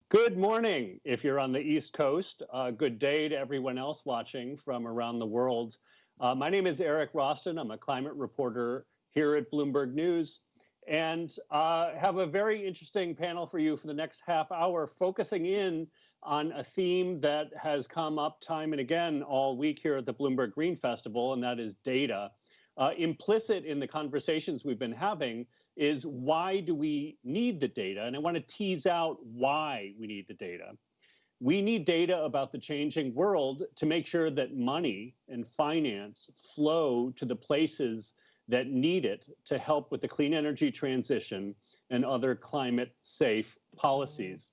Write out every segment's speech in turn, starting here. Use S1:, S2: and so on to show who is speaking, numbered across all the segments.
S1: Good morning if you're on the East Coast. Good day to everyone else watching from around the world. My name is Eric Roston. I'm a climate reporter here at Bloomberg News and have a very interesting panel for you for the next half hour, focusing in on a theme that has come up time and again all week here at the Bloomberg Green Festival, and that is data. Implicit in the conversations we've been having is why do we need the data? And I want to tease out why we need the data. We need data about the changing world to make sure that money and finance flow to the places that need it to help with the clean energy transition and other climate safe policies.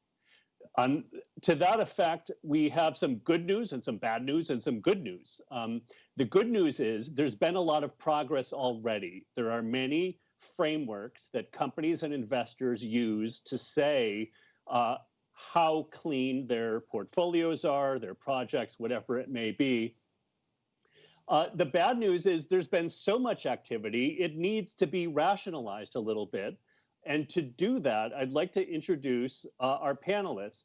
S1: To that effect, we have some good news and some bad news and some good news. The good news is there's been a lot of progress already. There are many frameworks that companies and investors use to say how clean their portfolios are, their projects, whatever it may be. The bad news is there's been so much activity, it needs to be rationalized a little bit. And to do that, I'd like to introduce our panelists.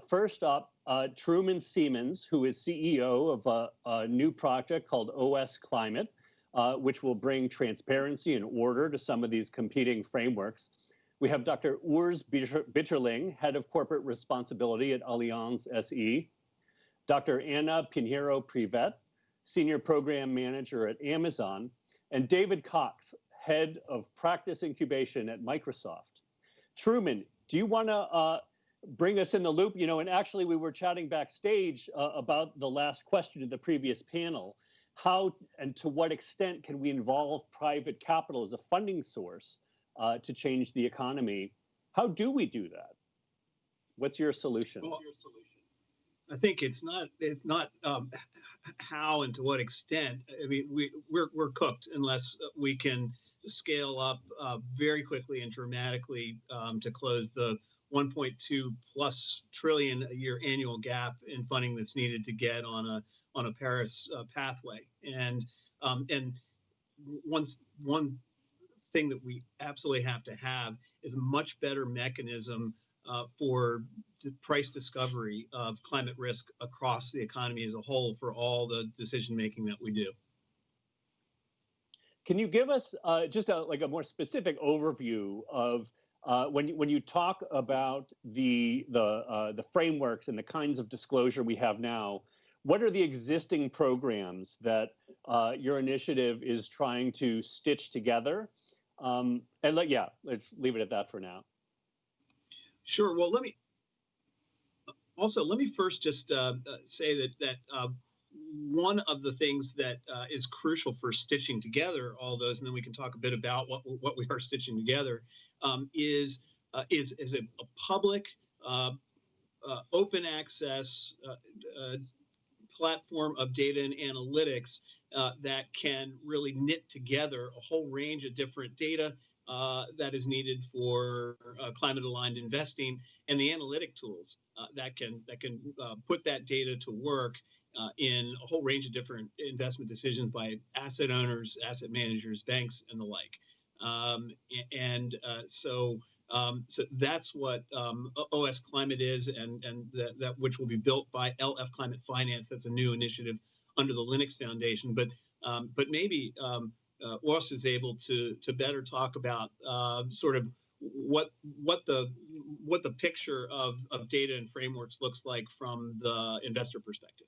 S1: First up, Truman Siemens, who is CEO of a new project called OS Climate, which will bring transparency and order to some of these competing frameworks. We have Dr. Urs Bitterling, Head of Corporate Responsibility at Allianz SE. Dr. Anna Pinheiro-Privet, Senior Program Manager at Amazon. And David Cox, Head of Practice Incubation at Microsoft. Truman, do you want to bring us in the loop? You know, and actually we were chatting backstage about the last question in the previous panel. How and to what extent can we involve private capital as a funding source to change the economy? How do we do that? What's your solution?
S2: Well, I think it's not how and to what extent. I mean, we're cooked unless we can scale up very quickly and dramatically to close the 1.2+ trillion a year annual gap in funding that's needed to get on a Paris pathway. And one thing that we absolutely have to have is a much better mechanism for the price discovery of climate risk across the economy as a whole for all the decision making that we do.
S1: Can you give us just a more specific overview of when you talk about the frameworks and the kinds of disclosure we have now? What are the existing programs that your initiative is trying to stitch together? Let's leave it at that for now.
S2: Sure. Well, let me first just say that one of the things that is crucial for stitching together all those, and then we can talk a bit about what we are stitching together, is a public open access platform of data and analytics that can really knit together a whole range of different data that is needed for climate-aligned investing, and the analytic tools that can put that data to work in a whole range of different investment decisions by asset owners, asset managers, banks, and the like. So that's what OS Climate is, and that which will be built by LF Climate Finance. That's a new initiative under the Linux Foundation. But maybe Urs is able to better talk about sort of what the picture of data and frameworks looks like from the investor perspective.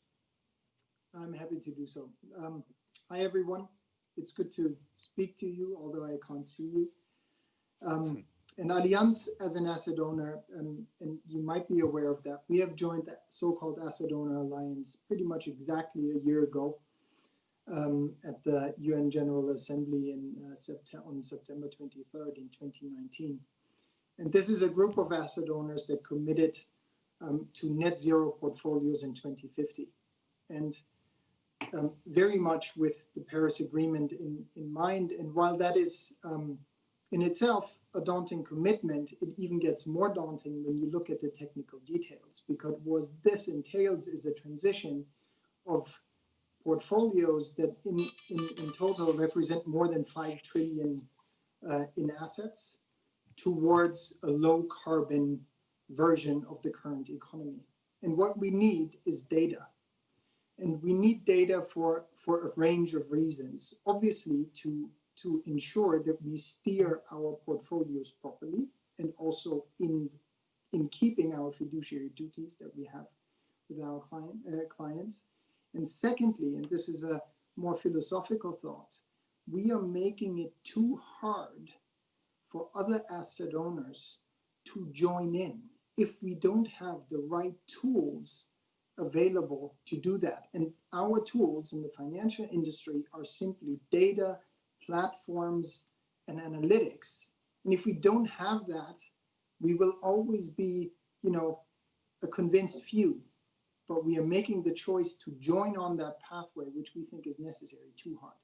S3: I'm happy to do so. Hi, everyone. It's good to speak to you, although I can't see you. And Allianz, as an asset owner, and you might be aware of that, we have joined the so-called Asset Owner Alliance pretty much exactly a year ago at the UN General Assembly on September 23rd in 2019. And this is a group of asset owners that committed to net zero portfolios in 2050. And very much with the Paris Agreement in mind. And while that is in itself a daunting commitment, it even gets more daunting when you look at the technical details, because what this entails is a transition of portfolios that in total represent more than 5 trillion in assets towards a low carbon version of the current economy. And what we need is data. And we need data for a range of reasons. Obviously, to ensure that we steer our portfolios properly, and also in keeping our fiduciary duties that we have with our clients. And secondly, and this is a more philosophical thought, we are making it too hard for other asset owners to join in if we don't have the right tools available to do that. And our tools in the financial industry are simply data, platforms, and analytics. And if we don't have that, we will always be, a convinced few. But we are making the choice to join on that pathway, which we think is necessary, too hard.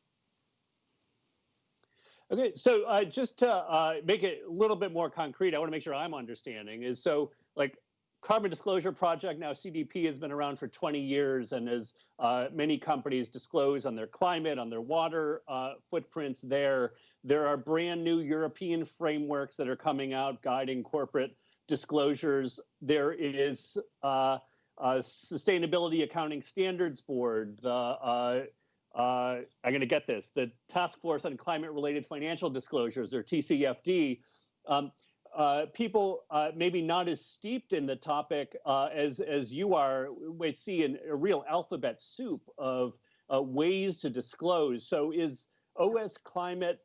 S1: Okay, so just to make it a little bit more concrete, I want to make sure I'm understanding is so like Carbon Disclosure Project, now CDP, has been around for 20 years, and as many companies disclose on their climate, on their water footprints there are brand new European frameworks that are coming out guiding corporate disclosures. There is Sustainability Accounting Standards Board, I'm going to get this, the Task Force on Climate-Related Financial Disclosures, or TCFD. People maybe not as steeped in the topic as you are, we see a real alphabet soup of ways to disclose. So is OS Climate,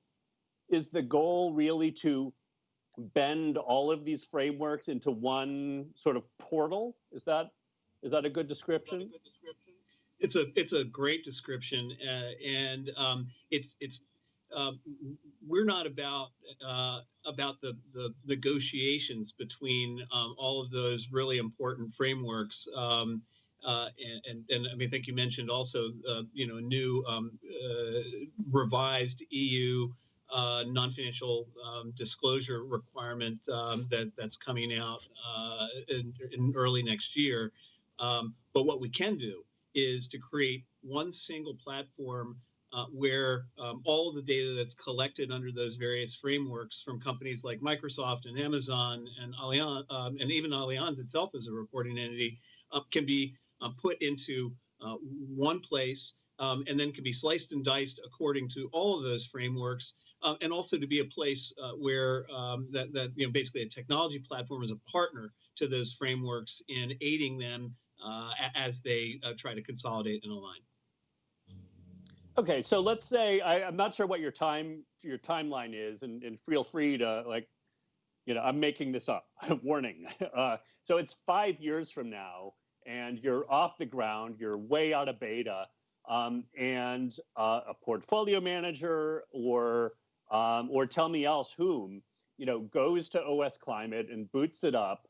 S1: is the goal really to bend all of these frameworks into one sort of portal? Is that a good description?
S2: It's a great description, and we're not about the negotiations between all of those really important frameworks. And I mean, I think you mentioned also, a new revised EU non-financial disclosure requirement that's coming out in early next year. But what we can do is to create one single platform where all of the data that's collected under those various frameworks from companies like Microsoft and Amazon and Allianz, and even Allianz itself as a reporting entity, can be put into one place, and then can be sliced and diced according to all of those frameworks, and also to be a place where basically a technology platform is a partner to those frameworks in aiding them as they try to consolidate and align.
S1: Okay, so let's say I'm not sure what your timeline is, and feel free to I'm making this up. Warning. So it's 5 years from now, and you're off the ground, you're way out of beta, and a portfolio manager or tell me else whom goes to OS Climate and boots it up.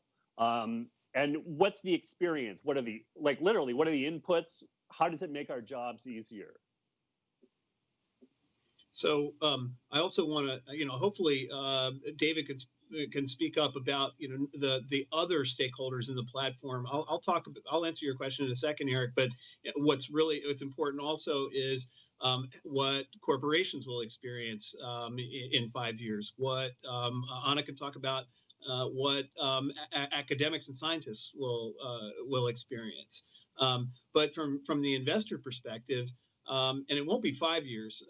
S1: And what's the experience? What are the literally? What are the inputs? How does it make our jobs easier?
S2: So I also want to, hopefully David can speak up about, the other stakeholders in the platform. I'll answer your question in a second, Eric. But what's important also is what corporations will experience in 5 years. What Anna can talk about. What academics and scientists will experience. But from the investor perspective. And it won't be 5 years.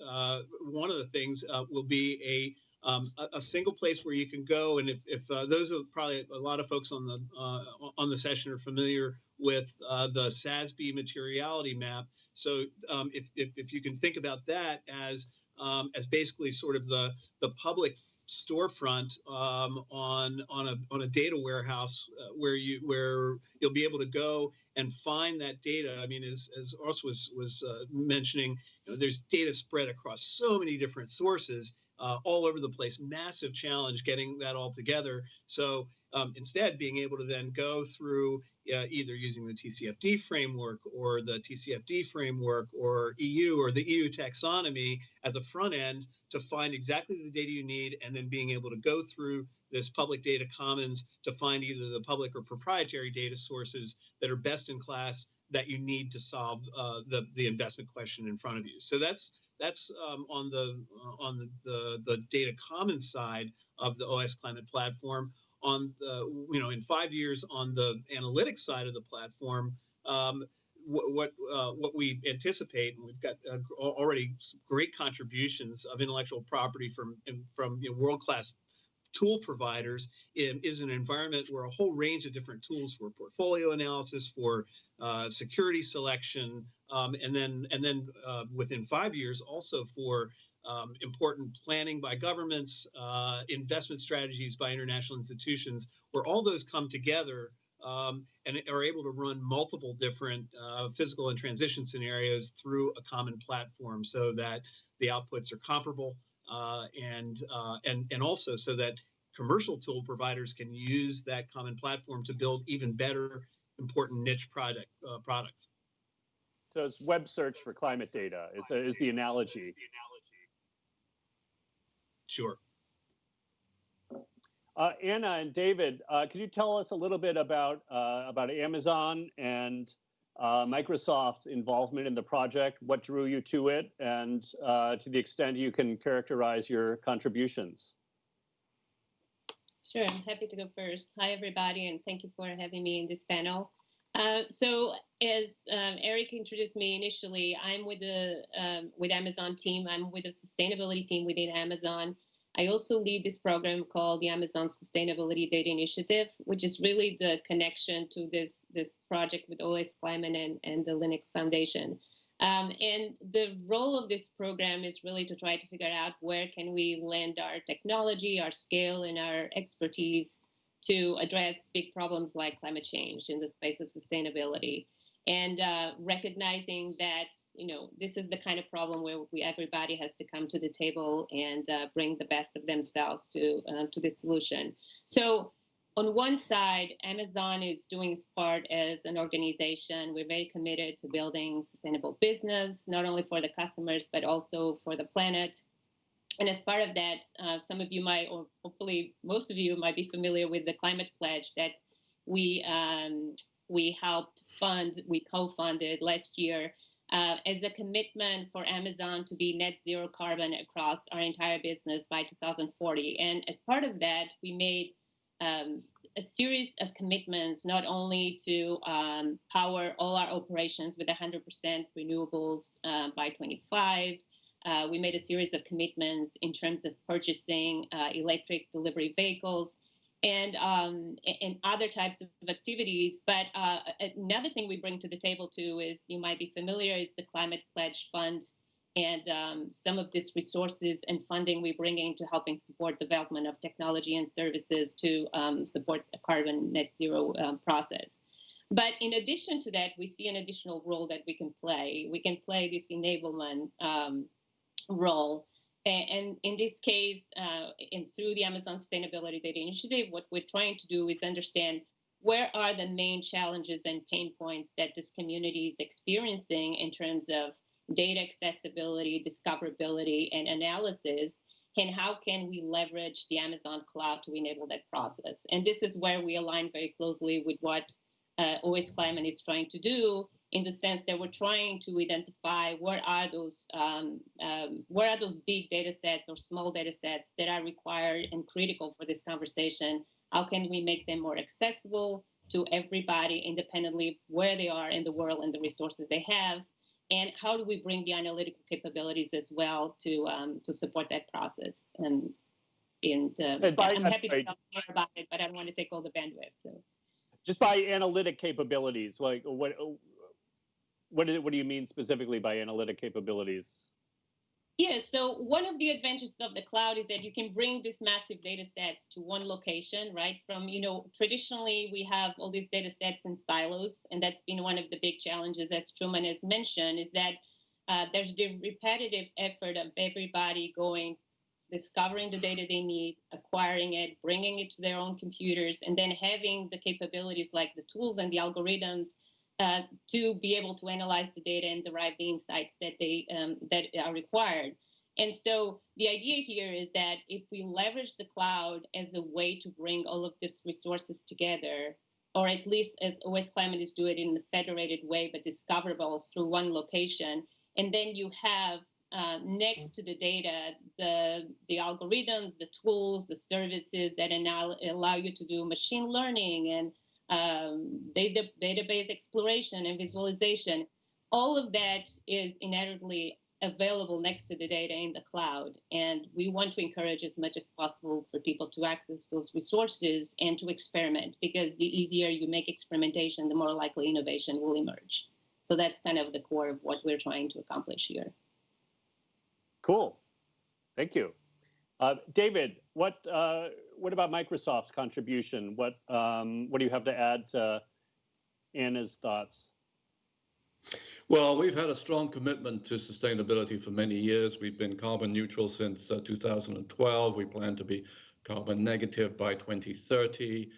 S2: One of the things will be a single place where you can go, and if those are probably a lot of folks on the session are familiar with the SASB materiality map. So if you can think about that as basically sort of the public storefront on a data warehouse where you'll be able to go and find that data. I mean, as Urs was mentioning, there's data spread across so many different sources all over the place. Massive challenge getting that all together. So instead, being able to then go through either using the TCFD framework or the TCFD framework or EU or the EU taxonomy as a front end to find exactly the data you need, and then being able to go through this public data commons to find either the public or proprietary data sources that are best in class that you need to solve the investment question in front of you. So that's on the data commons side of the OS Climate platform. on the, in 5 years on the analytics side of the platform, what we anticipate, and we've got already some great contributions of intellectual property from world-class tool providers, is an environment where a whole range of different tools for portfolio analysis, for security selection, and then within 5 years also for important planning by governments, investment strategies by international institutions, where all those come together and are able to run multiple different physical and transition scenarios through a common platform, so that the outputs are comparable, and also so that commercial tool providers can use that common platform to build even better, important niche products.
S1: So it's web search for climate data is the analogy.
S2: Sure.
S1: Anna and David, can you tell us a little bit about Amazon and Microsoft's involvement in the project? What drew you to it, and to the extent you can characterize your contributions?
S4: Sure, I'm happy to go first. Hi, everybody, and thank you for having me in this panel. So as Eric introduced me initially, I'm with the Amazon team. I'm with the sustainability team within Amazon. I also lead this program called the Amazon Sustainability Data Initiative, which is really the connection to this project with OS Climate and the Linux Foundation. And the role of this program is really to try to figure out where can we lend our technology, our scale, and our expertise to address big problems like climate change in the space of sustainability. And recognizing that, this is the kind of problem where everybody has to come to the table and bring the best of themselves to this solution. So on one side, Amazon is doing its part as an organization. We're very committed to building sustainable business, not only for the customers, but also for the planet. And as part of that, some of you might, or hopefully most of you might be familiar with the climate pledge that we helped fund, we co-funded last year as a commitment for Amazon to be net zero carbon across our entire business by 2040. And as part of that, we made a series of commitments, not only to power all our operations with 100% renewables by 25. We made a series of commitments in terms of purchasing electric delivery vehicles and other types of activities. But another thing we bring to the table too is, you might be familiar, is the Climate Pledge Fund, and some of these resources and funding we bring in to helping support development of technology and services to support a carbon net zero process. But in addition to that, we see an additional role that we can play. We can play this enablement role. And in this case, and through the Amazon Sustainability Data Initiative, what we're trying to do is understand where are the main challenges and pain points that this community is experiencing in terms of data accessibility, discoverability, and analysis, and how can we leverage the Amazon cloud to enable that process. And this is where we align very closely with what OS Climate is trying to do, in the sense that we're trying to identify where are those big data sets or small data sets that are required and critical for this conversation. How can we make them more accessible to everybody independently where they are in the world and the resources they have? And how do we bring the analytical capabilities as well to support that process? And I'm happy to talk more about it, but I don't want to take all the bandwidth. So.
S1: Just by analytic capabilities, like what do you mean specifically by analytic capabilities?
S4: Yeah, so one of the advantages of the cloud is that you can bring these massive data sets to one location, right? From, traditionally we have all these data sets in silos, and that's been one of the big challenges, as Truman has mentioned, is that there's the repetitive effort of everybody discovering the data they need, acquiring it, bringing it to their own computers, and then having the capabilities like the tools and the algorithms to be able to analyze the data and derive the insights that that are required. And so the idea here is that if we leverage the cloud as a way to bring all of these resources together, or at least as OS Climate is doing it in a federated way, but discoverable through one location, and then you have next to the data, the algorithms, the tools, the services that now allow you to do machine learning and database exploration and visualization, all of that is inherently available next to the data in the cloud. And we want to encourage as much as possible for people to access those resources and to experiment, because the easier you make experimentation, the more likely innovation will emerge. So that's kind of the core of what we're trying to accomplish here.
S1: Cool. Thank you. David, what about Microsoft's contribution? What do you have to add to Anna's thoughts?
S5: Well, we've had a strong commitment to sustainability for many years. We've been carbon neutral since 2012. We plan to be carbon negative by 2030.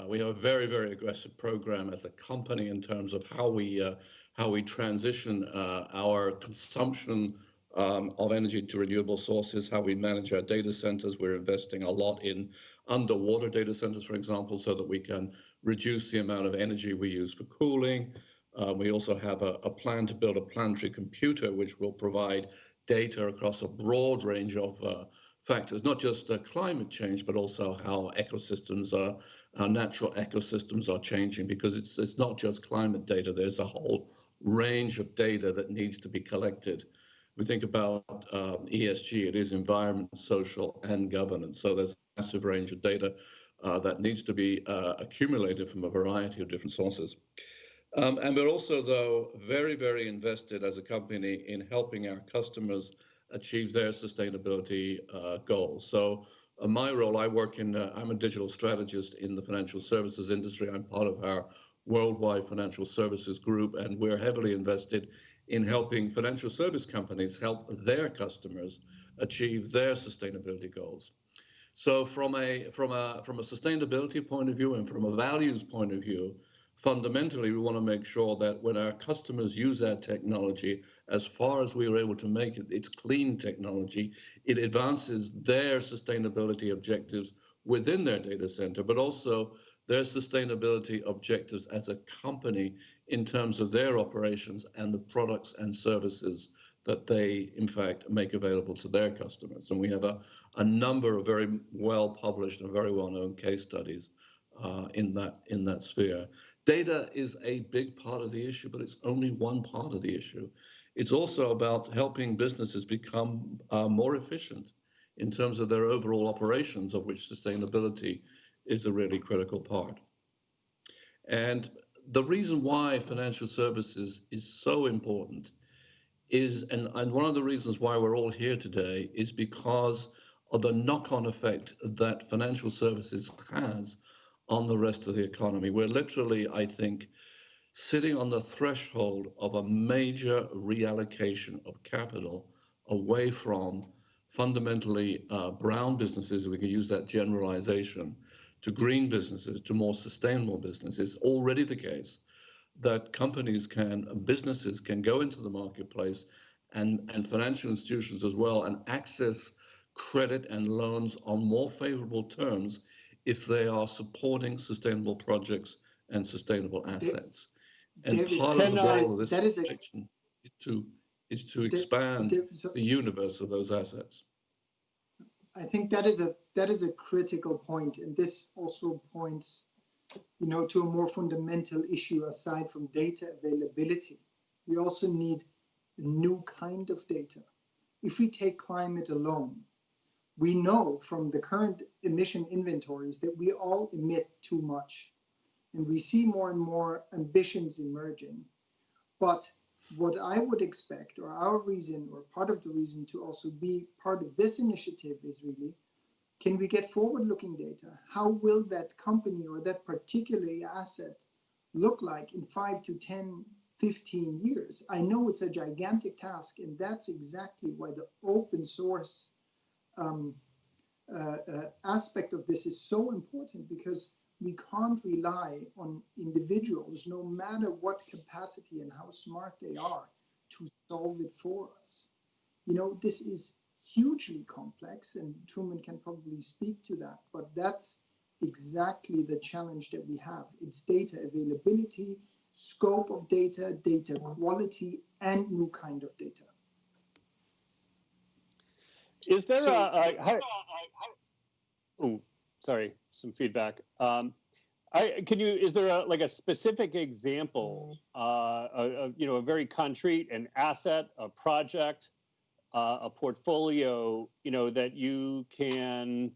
S5: We have a very, very aggressive program as a company in terms of how we transition our consumption of energy to renewable sources, how we manage our data centers. We're investing a lot in underwater data centers, for example, so that we can reduce the amount of energy we use for cooling. We also have a plan to build a planetary computer, which will provide data across a broad range of factors, not just climate change, but also how our natural ecosystems are changing, because it's not just climate data. There's a whole range of data that needs to be collected. We think about ESG, it is environment, social, and governance. So there's a massive range of data that needs to be accumulated from a variety of different sources. And we're also, though, very, very invested as a company in helping our customers achieve their sustainability goals. So my role, I'm a digital strategist in the financial services industry. I'm part of our worldwide financial services group, and we're heavily invested in helping financial service companies help their customers achieve their sustainability goals. So from a sustainability point of view and from a values point of view, fundamentally, we want to make sure that when our customers use our technology, as far as we are able to make it, it's clean technology. It advances their sustainability objectives within their data center, but also their sustainability objectives as a company in terms of their operations and the products and services that they, in fact, make available to their customers. And we have a number of very well-published and very well-known case studies in that sphere. Data is a big part of the issue, but it's only one part of the issue. It's also about helping businesses become more efficient in terms of their overall operations, of which sustainability is a really critical part. And the reason why financial services is so important is, and one of the reasons why we're all here today, is because of the knock-on effect that financial services has on the rest of the economy. We're literally, I think, sitting on the threshold of a major reallocation of capital away from fundamentally brown businesses, we can use that generalization, to green businesses, to more sustainable businesses. It's already the case that businesses can go into the marketplace and financial institutions as well and access credit and loans on more favorable terms if they are supporting sustainable projects and sustainable assets. And
S3: David,
S5: part of the goal of this protection is to expand the universe of those assets.
S3: I think that is a critical point, and this also points, to a more fundamental issue aside from data availability. We also need a new kind of data. If we take climate alone, we know from the current emission inventories that we all emit too much, and we see more and more ambitions emerging. But what I would expect, or our reason, or part of the reason to also be part of this initiative is really, can we get forward-looking data? How will that company or that particular asset look like in 5 to 10, 15 years? I know it's a gigantic task, and that's exactly why the open source aspect of this is so important, because we can't rely on individuals, no matter what capacity and how smart they are, to solve it for us. This is hugely complex, and Truman can probably speak to that, but that's exactly the challenge that we have. It's data availability, scope of data, data quality, and new kind of data.
S1: Is there
S2: So,
S1: oh, sorry, some feedback. Is there like a specific example, a very concrete, an asset, a project, a portfolio, that you can,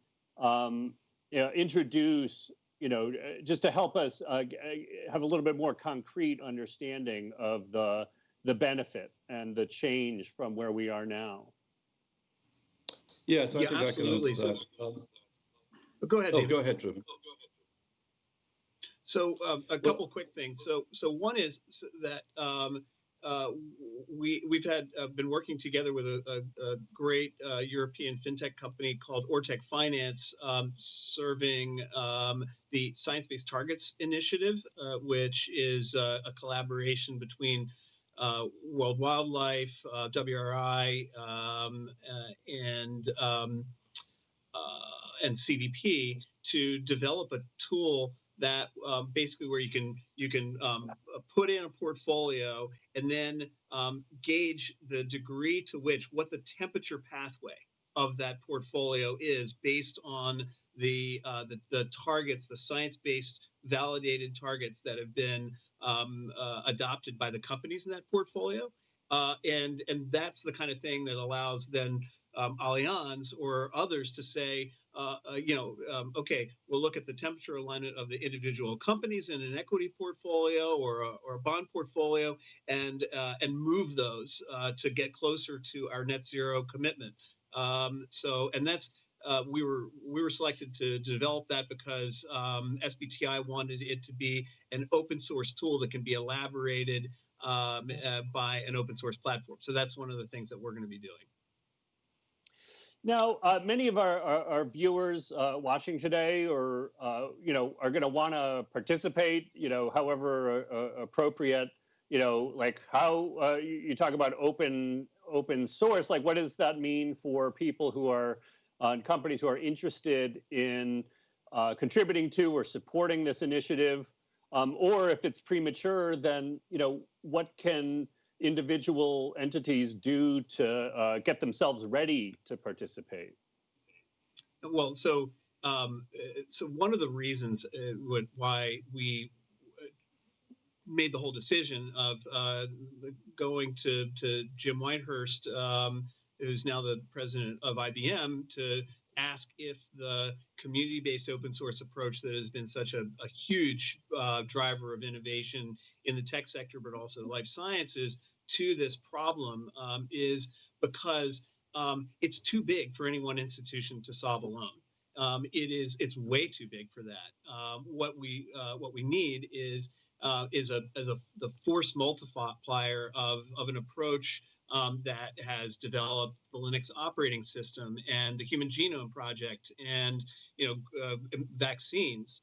S1: introduce, just to help us have a little bit more concrete understanding of the benefit and the change from where we are now?
S5: Yes, I
S2: yeah,
S5: think
S2: absolutely.
S5: I can answer that.
S2: Go ahead, David.
S5: Go ahead, Drew.
S2: So a couple quick things. So one is that we've been working together with a great European fintech company called Ortec Finance, serving the Science Based Targets Initiative, which is a collaboration between World Wildlife, WRI, and CDP to develop a tool that basically where you can put in a portfolio and then gauge the degree to which what the temperature pathway of that portfolio is based on the targets, the science-based validated targets that have been adopted by the companies in that portfolio, and that's the kind of thing that allows then Allianz or others to say, okay, we'll look at the temperature alignment of the individual companies in an equity portfolio or a bond portfolio, and move those to get closer to our net zero commitment. And that's we were selected to develop that because SBTI wanted it to be an open source tool that can be elaborated by an open source platform. So that's one of the things that we're going to be doing.
S1: Now, many of our viewers watching today, are going to want to participate, however appropriate. Like how you talk about open source. Like, what does that mean for people who are companies who are interested in contributing to or supporting this initiative? Or if it's premature, then what can individual entities do to get themselves ready to participate?
S2: Well, so one of the reasons why we made the whole decision of going to Jim Whitehurst, who's now the president of IBM, to ask if the community-based open source approach that has been such a huge driver of innovation in the tech sector, but also life sciences, to this problem is because it's too big for any one institution to solve alone. It's way too big for that. What we need is the force multiplier of an approach that has developed the Linux operating system and the Human Genome Project and vaccines,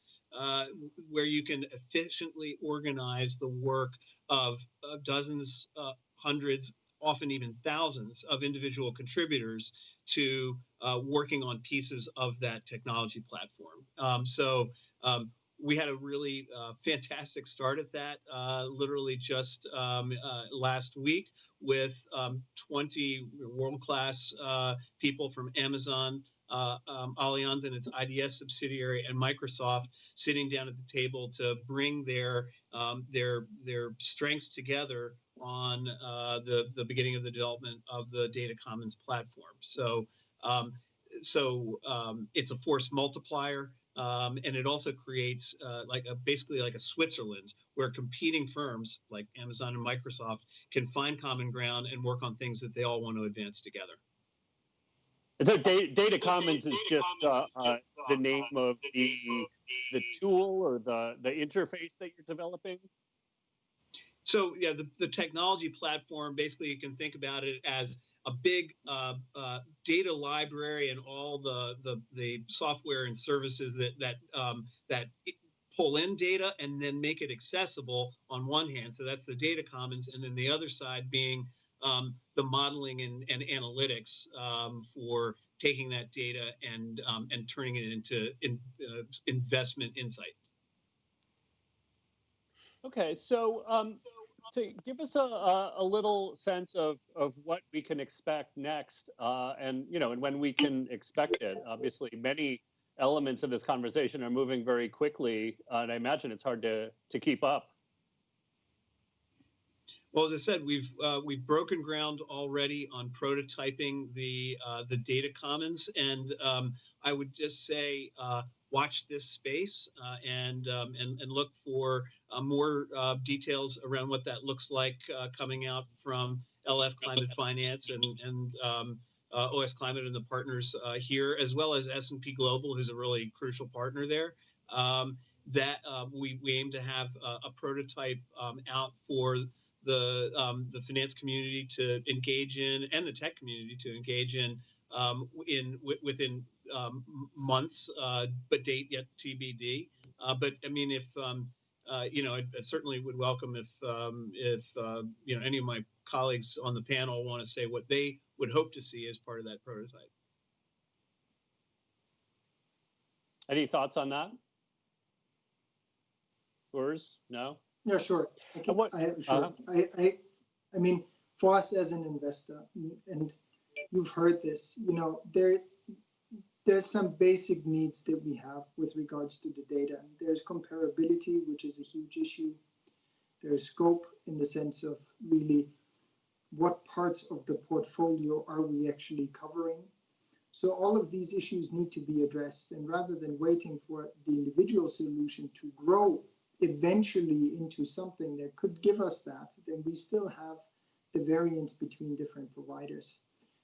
S2: where you can efficiently organize the work of dozens, hundreds, often even thousands of individual contributors to working on pieces of that technology platform. We had a really fantastic start at that, literally just last week, with 20 world-class people from Amazon, Allianz and its IDS subsidiary, and Microsoft sitting down at the table to bring their strengths together on the beginning of the development of the Data Commons platform. So it's a force multiplier. And it also creates basically like a Switzerland, where competing firms like Amazon and Microsoft can find common ground and work on things that they all want to advance together.
S1: So Data Commons is just the name of the tool or the interface that you're developing?
S2: So yeah, the technology platform, basically you can think about it as a big data library and all the software and services that pull in data and then make it accessible on one hand. So that's the Data Commons, and then the other side being the modeling and analytics for taking that data and turning it into investment insight.
S1: Okay, so to give us a little sense of what we can expect next, and and when we can expect it. Obviously, many elements of this conversation are moving very quickly, and I imagine it's hard to keep up.
S2: Well, as I said, we've broken ground already on prototyping the data commons, and I would just say watch this space and look for more details around what that looks like coming out from LF Climate Finance and OS Climate and the partners here, as well as S&P Global, who's a really crucial partner there. We aim to have a prototype out for the finance community to engage in, and the tech community to engage in within months, but date yet TBD. But I mean, if I certainly would welcome if any of my colleagues on the panel want to say what they would hope to see as part of that prototype.
S1: Any thoughts on that? Yours? No?
S3: Yeah, sure. I mean, for us as an investor, and you've heard this, there's some basic needs that we have with regards to the data. There's comparability, which is a huge issue. There's scope in the sense of really what parts of the portfolio are we actually covering. So all of these issues need to be addressed. And rather than waiting for the individual solution to grow eventually into something that could give us that, then we still have the variance between different providers.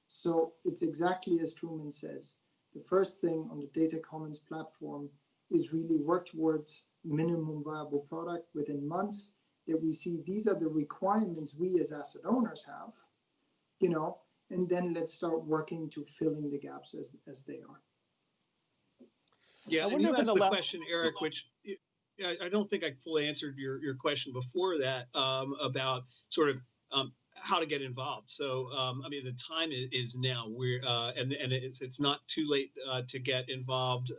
S3: So it's exactly as Truman says. The first thing on the Data Commons platform is really work towards minimum viable product within months, that we see these are the requirements we as asset owners have, and then let's start working to filling the gaps as they are.
S2: Yeah, and you asked the question, Eric, which I don't think I fully answered your question before that about sort of how to get involved. So I mean, the time is now. And it's not too late to get involved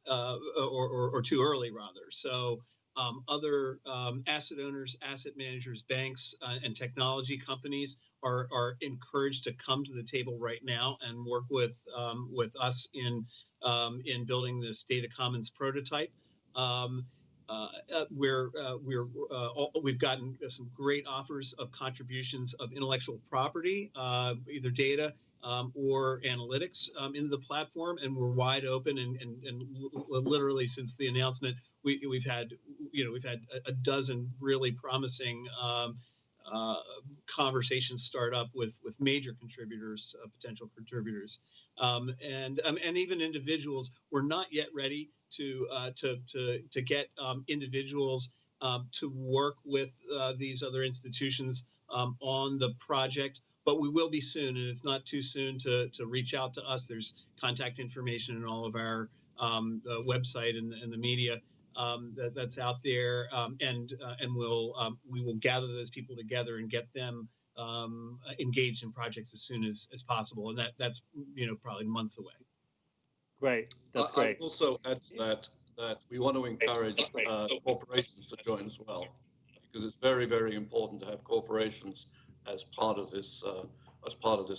S2: or too early rather. So other asset owners, asset managers, banks, and technology companies are encouraged to come to the table right now and work with us in building this data commons prototype. We've gotten some great offers of contributions of intellectual property, either data or analytics into the platform, and we're wide open. And literally since the announcement, we've had a dozen really promising conversations start up with major contributors, potential contributors, and even individuals. We're not yet ready to get individuals to work with these other institutions on the project, but we will be soon, and it's not too soon to reach out to us. There's contact information in all of our website and the media that's out there, and we will gather those people together and get them engaged in projects as soon as possible, and that's probably months away.
S1: Great, that's great.
S5: I'll also add to that we want to encourage corporations to join as well, because it's very, very important to have corporations as part of this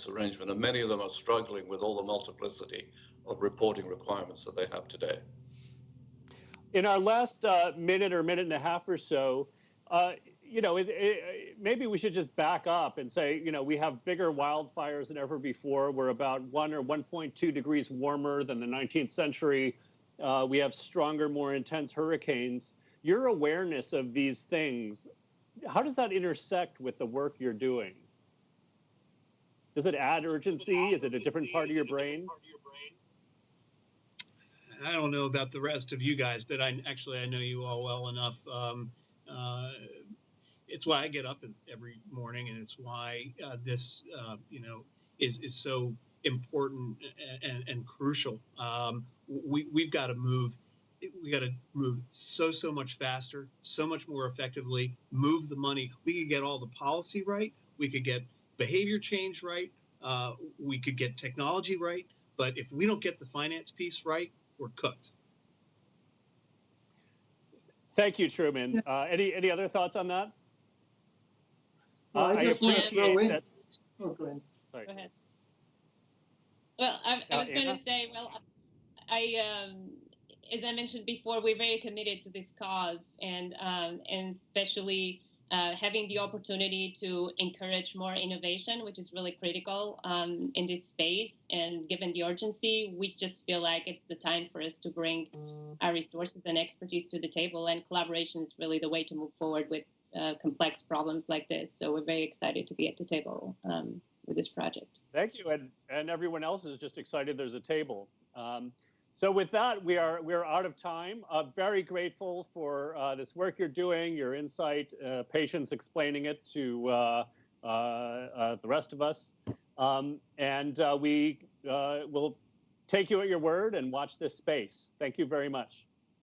S5: arrangement, and many of them are struggling with all the multiplicity of reporting requirements that they have today.
S1: In our last minute or minute and a half or so, maybe we should just back up and say, we have bigger wildfires than ever before. We're about 1 or 1.2 degrees warmer than the 19th century. We have stronger, more intense hurricanes. Your awareness of these things, how does that intersect with the work you're doing? Does it add urgency? Is it a different part of your brain?
S2: I don't know about the rest of you guys, but I know you all well enough. It's why I get up every morning, and it's why this, is so important and crucial. We've got to move. We got to move so much faster, so much more effectively. Move the money. We could get all the policy right. We could get behavior change right. We could get technology right. But if we don't get the finance piece right, we're cooked.
S1: Thank you, Truman. Any other thoughts on that?
S3: Well, I just want to throw in.
S1: that.
S3: Oh, go ahead.
S1: Sorry.
S4: Go ahead. Well, I was going
S1: Anna?
S4: to say, well, as I mentioned before, we're very committed to this cause, and especially having the opportunity to encourage more innovation, which is really critical in this space. And given the urgency, we just feel like it's the time for us to bring our resources and expertise to the table. And collaboration is really the way to move forward with complex problems like this. So we're very excited to be at the table with this project.
S1: Thank you, and everyone else is just excited there's a table. So with that, we're out of time. Very grateful for this work you're doing, your insight, patience explaining it to the rest of us, and we will take you at your word and watch this space. Thank you very much.